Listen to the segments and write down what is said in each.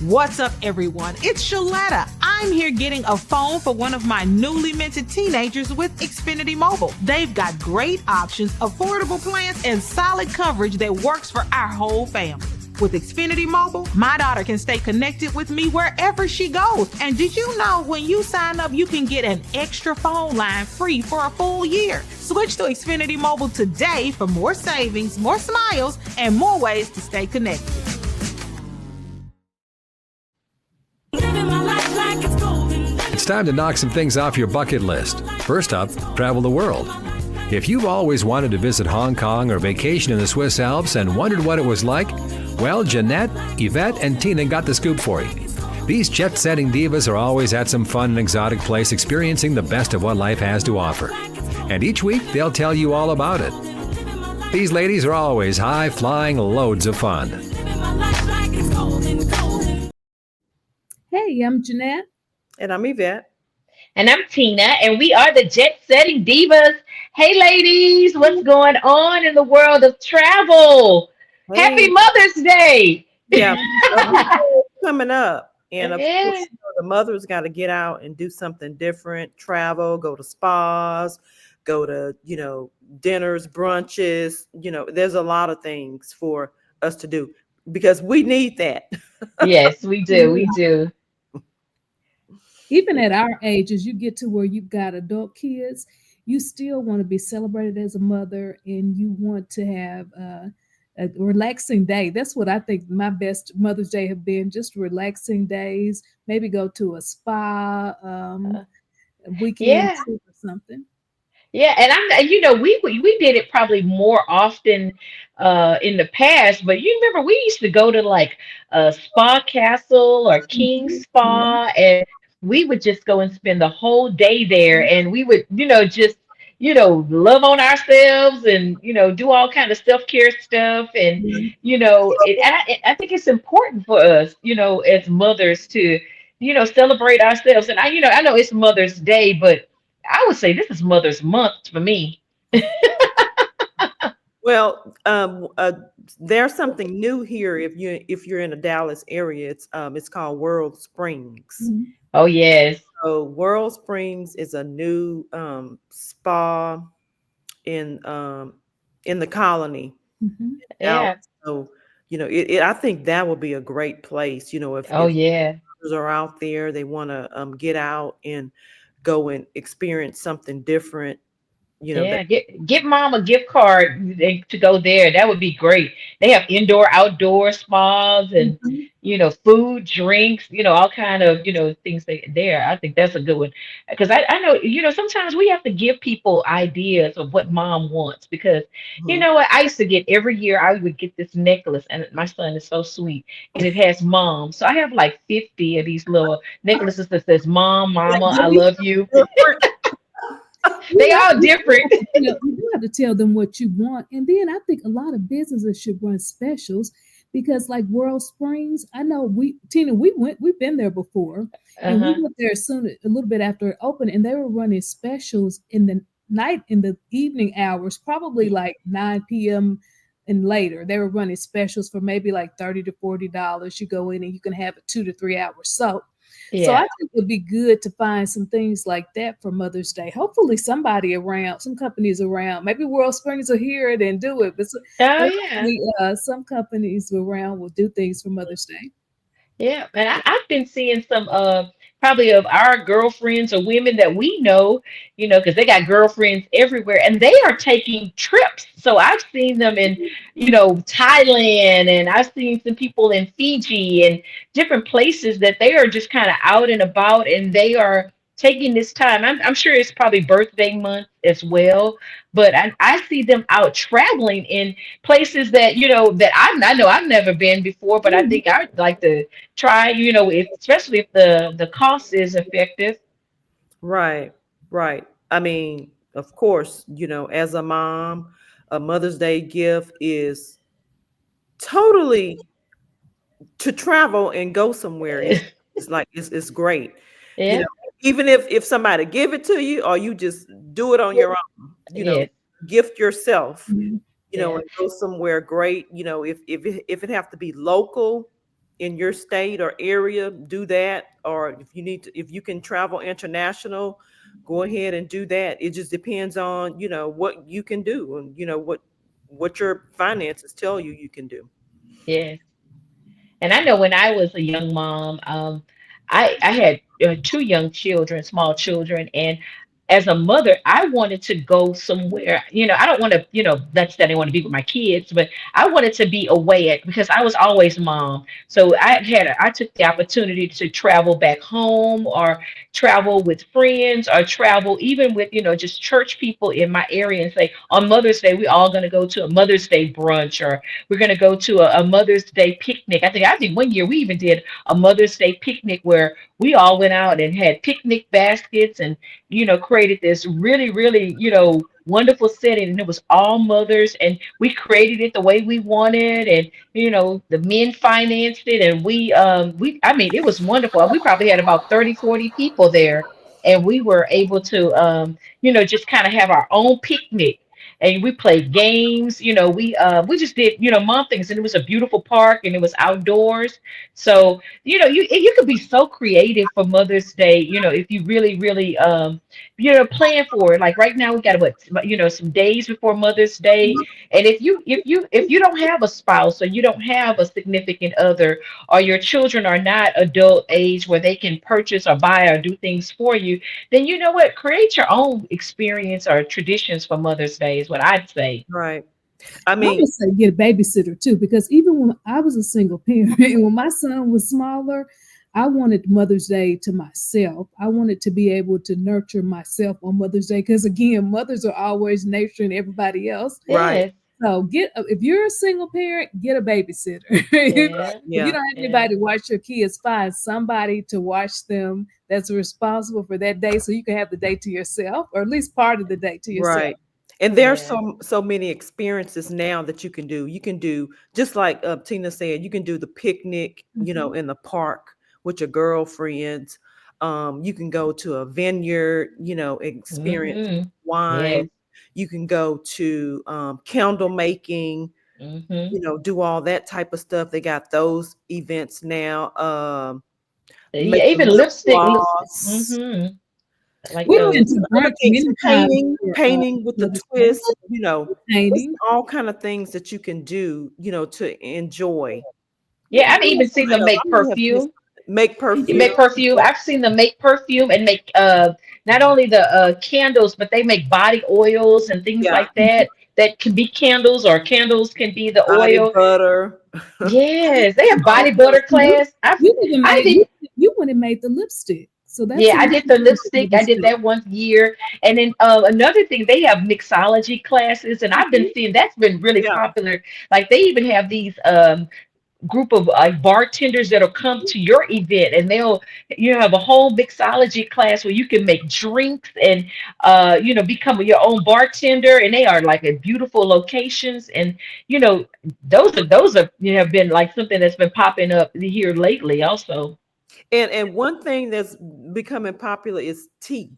What's up, everyone? It's Sheletta. I'm here getting a phone for one of my newly minted teenagers with Xfinity Mobile. They've got great options, affordable plans, and solid coverage that works for our whole family. With Xfinity Mobile, my daughter can stay connected with me wherever she goes. And did you know when you sign up, you can get an extra phone line free for a full year? Switch to Xfinity Mobile today for more savings, more smiles, and more ways to stay connected. It's time to knock some things off your bucket list. First up, travel the world. If you've always wanted to visit Hong Kong or vacation in the Swiss Alps and wondered what it was like, well, Jeanette, Evette, and Tina got the scoop for you. These jet-setting divas are always at some fun and exotic place experiencing the best of what life has to offer. And each week, they'll tell you all about it. These ladies are always high-flying loads of fun. Hey, I'm Jeanette. And I'm Evette. And I'm Tina, and we are the Jet-setting Divas. Hey, ladies, what's going on in the world of travel? Hey. Happy Mother's Day. Yeah, coming up. And of course, Yeah. the mothers got to get out and do something different, travel, go to spas, go to, dinners, brunches. There's a lot of things for us to do because we need that. Yes, we do. We do. Even at our age, as you get to where you've got adult kids, you still want to be celebrated as a mother and you want to have a relaxing day. That's what I think my best Mother's Day have been, just relaxing days, maybe go to a spa, a weekend Yeah. trip or something. Yeah, and we did it probably more often in the past, but you remember we used to go to like a spa castle or King Spa, and we would just go and spend the whole day there, and we would, just love on ourselves and do all kind of self-care stuff, and I think it's important for us, as mothers to celebrate ourselves, and I know it's Mother's Day, but I would say this is Mother's Month for me. Well, there's something new here. If you're in the Dallas area, it's called World Springs. Mhm. Oh yes. So World Springs is a new spa in the colony. Mhm. Dallas. Yeah. So I think that would be a great place. If Oh yeah. others are out there, they want to get out and go and experience something different. Yeah, get mom a gift card to go there. That would be great. They have indoor, outdoor spas and Mhm. food, drinks, all kind of things there. I think that's a good one because I know sometimes we have to give people ideas of what mom wants because Mhm. what I used to get every year. I would get this necklace, and my son is so sweet, and it has mom. So I have like 50 of these little necklaces that says "Mom, Mama, I love you." They You all different. you have to tell them what you want. And then I think a lot of businesses should run specials because like World Springs, I know we've been there before and we Uh-huh. went there soon a little bit after it opened and they were running specials in the night in the evening hours, probably like 9 p.m. and later. They were running specials for maybe like $30 to $40. You go in and you can have a 2 to 3 hour soak. So I Yeah. think it would be good to find some things like that for Mother's Day. Hopefully somebody around, some companies around, maybe World Springs will hear it and do it. Oh But yeah. hopefully some companies around will do things for Mother's Day. Yeah. And I've been seeing some probably of our girlfriends or women that we know, because they got girlfriends everywhere and they are taking trips. So I've seen them in, Thailand, and I've seen some people in Fiji and different places that they are just kind of out and about and they are taking this time. I'm sure it's probably birthday month as well, but I see them out traveling in places that that I know I've never been before, but I Mhm. think I'd like to try, especially if the cost is effective. Right, right. I mean, of course, as a mom, a Mother's Day gift is totally to travel and go somewhere. It's like it's great. You know, Yeah. even if somebody give it to you or you just do it on your own, Yes. gift yourself, Mhm. Yeah. and go somewhere great. If it have to be local, in your state or area, do that. Or if you need to, if you can travel international, go ahead and do that. It just depends on, what you can do, and what your finances tell you can do. Yes. And I know when I was a young mom, I had two young children, small children, and as a mother, I wanted to go somewhere. I don't want to, that's that I didn't want to be with my kids, but I wanted to be away because I was always mom. So I took the opportunity to travel back home or travel with friends or travel even with, just church people in my area and say on Mother's Day, we all going to go to a Mother's Day brunch, or we're going to go to a Mother's Day picnic. I think one year we even did a Mother's Day picnic where we all went out and had picnic baskets and, created this really, really, wonderful setting. And it was all mothers, and we created it the way we wanted. And, the men financed it. And I mean, it was wonderful. We probably had about 30, 40 people there. And we were able to, just kind of have our own picnic, and we played games. We just did, mom things, and it was a beautiful park, and it was outdoors. So, you could be so creative for Mother's Day, if you really, really, plan for it. Like right now, we got some days before Mother's Day, and if you don't have a spouse, or you don't have a significant other, or your children are not adult age where they can purchase or buy or do things for you, then you know what? Create your own experience or traditions for Mother's Day is what I'd say. Right. I I mean, would say get a babysitter too, because even when I was a single parent and when my son was smaller, I wanted Mother's Day to myself. I wanted to be able to nurture myself on Mother's Day because, again, mothers are always nurturing everybody else. right. Yes. So if you're a single parent, get a babysitter. Yeah. If you Yeah. don't have Yeah. anybody to watch your kids, find somebody to watch them that's responsible for that day, so you can have the day to yourself, or at least part of the day to yourself. Right. And there's Yeah. so many experiences now that you can do. You can do, just like Tina said, you can do the picnic, Mhm. in the park with your girlfriends. You can go to a vineyard, experience Mm-hmm. Yes. wine. You can go to candle making, Mm-hmm. do all that type of stuff. They got those events now. Yeah, Making even lip lipstick. gloss. Mm-hmm. I like We those. went And to other brunch things, many times painting, for painting with the Mother's Day. twist, it's Painting. all kind of things that you can do, to enjoy. Yeah, I've What even else? seen What them else? make I may have missed perfume. make You perfume. make perfume. I've seen them make perfume and make not only the candles, but they make body oils and things Yeah, like that. That can be candles, or candles can be the body oil. butter. Yes, they have All body kind of butter You, class. I've you even I made did. you went and made the lipstick. So that's Yeah, I another did the thing for lipstick. I did lipstick. that one year. And then another thing, they have mixology classes, and I've been Mhm. seeing that's been really Yeah. popular. Like they even have these group of bartenders that'll come to your event, and they'll have a whole mixology class where you can make drinks and become your own bartender, and they are like at beautiful locations. And you know those are have been like something that's been popping up here lately also. And one thing that's becoming popular is tea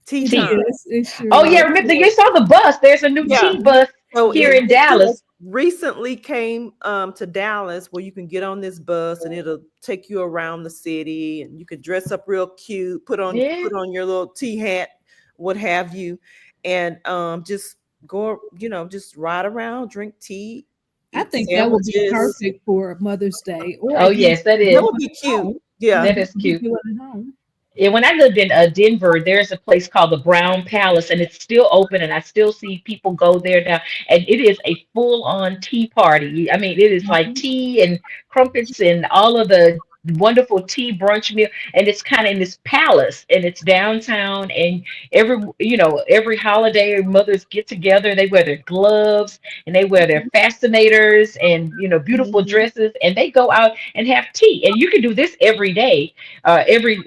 Tea. time. Yes, it sure Oh yeah, is. remember you saw the bus? There's a new Yeah. tea bus So here it, in it Dallas. just recently came to Dallas, where you can get on this bus and it'll take you around the city, and you can dress up real cute, put on Yeah. put on your little tea hat, what have you, and just go, just ride around, drink tea, I eat think that would be sandwiches. perfect for Mother's Day, or Oh if you yes, that That is. would be at cute. home, Yeah. That is you cute. do it at home. Yeah, when I lived in Denver, there's a place called the Brown Palace, and it's still open, and I still see people go there now. And it is a full-on tea party. I mean, it is like Mhm. tea and crumpets and all of the wonderful tea brunch meal, and it's kind of in this palace, and it's downtown. And every holiday, mothers get together. They wear their gloves and they wear their fascinators and beautiful Mhm. dresses, and they go out and have tea. And you can do this every day, every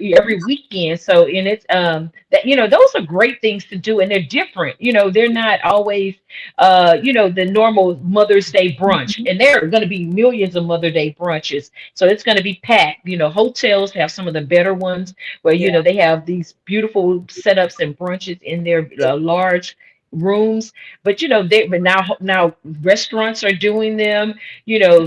weekend. So, and it's that those are great things to do, and they're different. They're not always the normal Mother's Day brunch, Mhm. and there are going to be millions of Mother Day brunches. So it's going to be packed. Hotels have some of the better ones where Yeah. they have these beautiful setups and brunches in their large. rooms, but but now restaurants are doing them.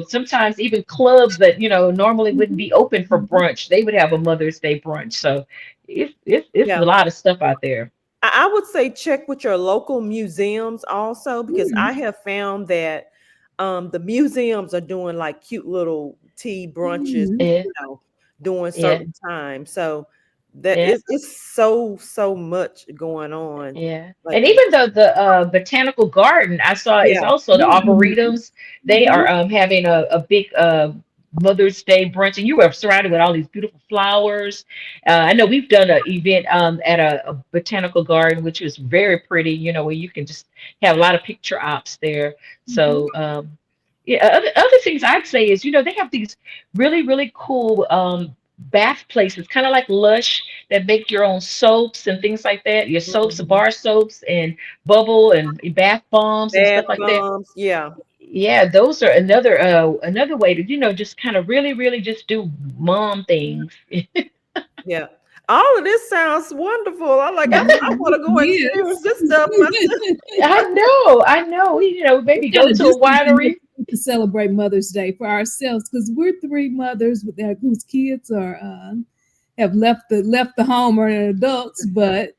Sometimes even clubs that normally wouldn't be open for Mhm. brunch, they would have a Mother's Day brunch. So it's a Yeah. lot of stuff out there. I would say check with your local museums also, because I Mhm. have found that the museums are doing like cute little tea brunches, Mhm. Yeah, during yeah, certain times. So that yeah. is it's so much going on. Yeah. Like, And even the botanical garden I saw is yeah. also the Mhm. arboretums. They Mhm. are having a big Mother's Day brunch, and you are surrounded with all these beautiful flowers. I know we've done an event at a botanical garden, which was very pretty, where you can just have a lot of picture ops there. Mhm. So yeah, other things I'd say is, they have these really, really cool bath places, kind of like Lush, that make your own soaps and things like that. Your soaps, Mhm. bar soaps, and bubble and bath bombs and Bath stuff like that. bombs, yeah. Yeah, those are another way to just kind of really, really just do mom things. Yeah. All of this sounds wonderful. I want to go experience Yes. this stuff myself. I know. It's Maybe kind go of to just a something winery. to celebrate Mother's Day for ourselves because we're three mothers whose kids are have left the home or are adults, but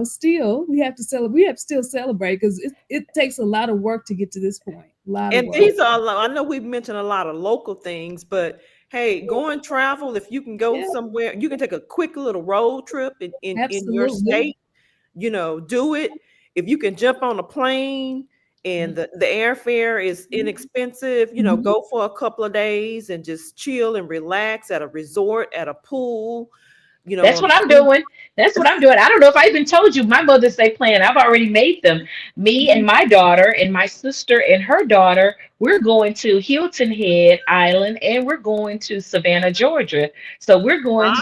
still we have to celebrate. We have to still celebrate because it takes a lot of work to get to this point. A lot of And work. these are, I know we've mentioned a lot of local things, but hey, go and travel. If you can go Yeah, somewhere, you can take a quick little road trip in your absolutely. state, do it. If you can jump on a plane and the airfare is inexpensive, Mhm. go for a couple of days and just chill and relax at a resort, at a pool, That's on what a I'm beach. doing. That's what I'm doing. I don't know if I even told you my Mother's Day plan. I've already made them. Me and my daughter and my sister and her daughter, we're going to Hilton Head Island and we're going to Savannah, Georgia. So Nice. we're going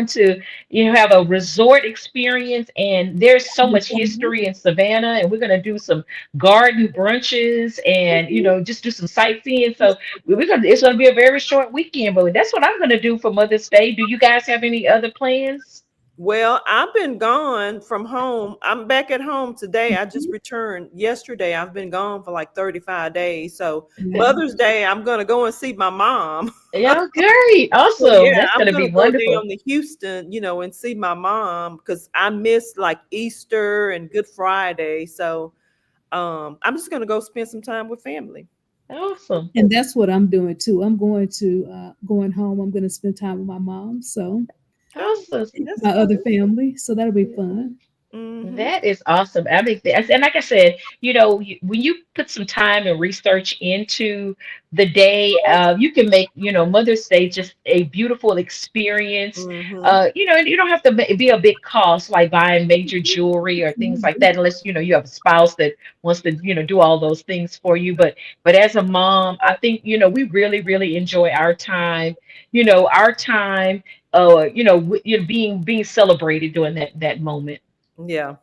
to have a resort experience, and there's so much history in Savannah, and we're going to do some garden brunches and just do some sightseeing. So it's gonna be a very short weekend, but that's what I'm gonna do for Mother's Day. Do you guys have any other plans? Well, I've been gone from home. I'm back at home today. I just returned yesterday. I've been gone for like 35 days. So Yeah. Mother's Day, I'm gonna go and see my mom. Yeah, great, So awesome. yeah, That's I'm gonna gonna be go wonderful. down to Houston, and see my mom because I missed like Easter and Good Friday. So I'm just gonna go spend some time with family. Awesome. And that's what I'm doing too. I'm going home. I'm going to spend time with my mom, so Oh, Awesome. that's my other good. family. So that'll be fun. Hmm. That is awesome. I mean, and like I said, when you put some time and research into the day, you can make, Mother's Day just a beautiful experience. Hmm. And you don't have to be a big cost like buying major jewelry or things like that, unless, you have a spouse that wants to, do all those things for you. But as a mom, I think, we really, really enjoy our time, being celebrated during that moment. Yeah.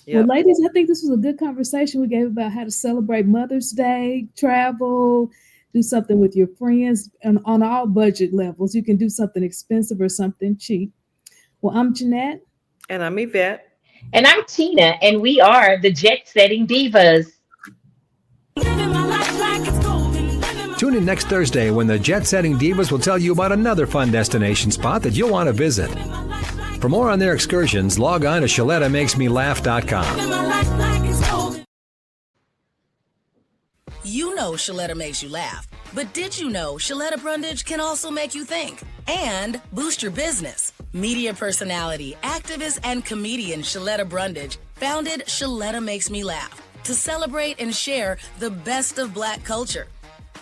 Well, Yep. ladies, I think this was a good conversation we gave about how to celebrate Mother's Day, travel, do something with your friends, and on all budget levels. You can do something expensive or something cheap. Well, I'm Jeanette. And I'm Evette. And I'm Tina, and we are the Jet Setting Divas. Tune in next Thursday when the Jet Setting Divas will tell you about another fun destination spot that you'll want to visit. For more on their excursions, log on to ShelettaMakesMeLaugh.com. You know Sheletta makes you laugh, but did you know Sheletta Brundidge can also make you think and boost your business? Media personality, activist, and comedian Sheletta Brundidge founded Sheletta Makes Me Laugh to celebrate and share the best of Black culture.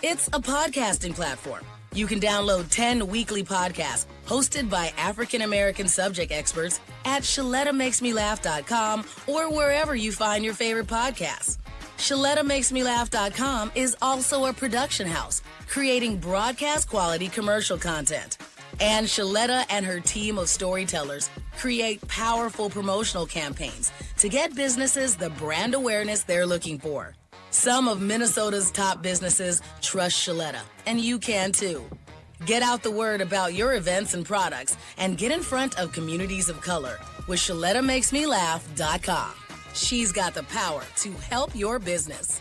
It's a podcasting platform. You can download 10 weekly podcasts hosted by African American subject experts at ShelettaMakesMeLaugh.com or wherever you find your favorite podcasts. ShelettaMakesMeLaugh.com is also a production house, creating broadcast quality commercial content. And Sheletta and her team of storytellers create powerful promotional campaigns to get businesses the brand awareness they're looking for. Some of Minnesota's top businesses trust Sheletta, and you can too. Get out the word about your events and products and get in front of communities of color. with ShelettaMakesMeLaugh.com. She's got the power to help your business.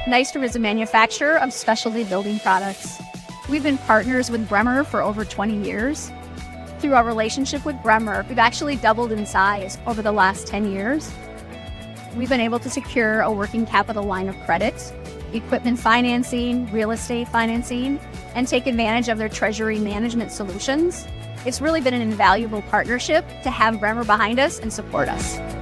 Nystrom is a manufacturer of specialty building products. We've been partners with Bremer for over 20 years. Through our relationship with Bremer, we've actually doubled in size over the last 10 years. We've been able to secure a working capital line of credit, equipment financing, real estate financing, and take advantage of their treasury management solutions. It's really been an invaluable partnership to have Bremer behind us and support us.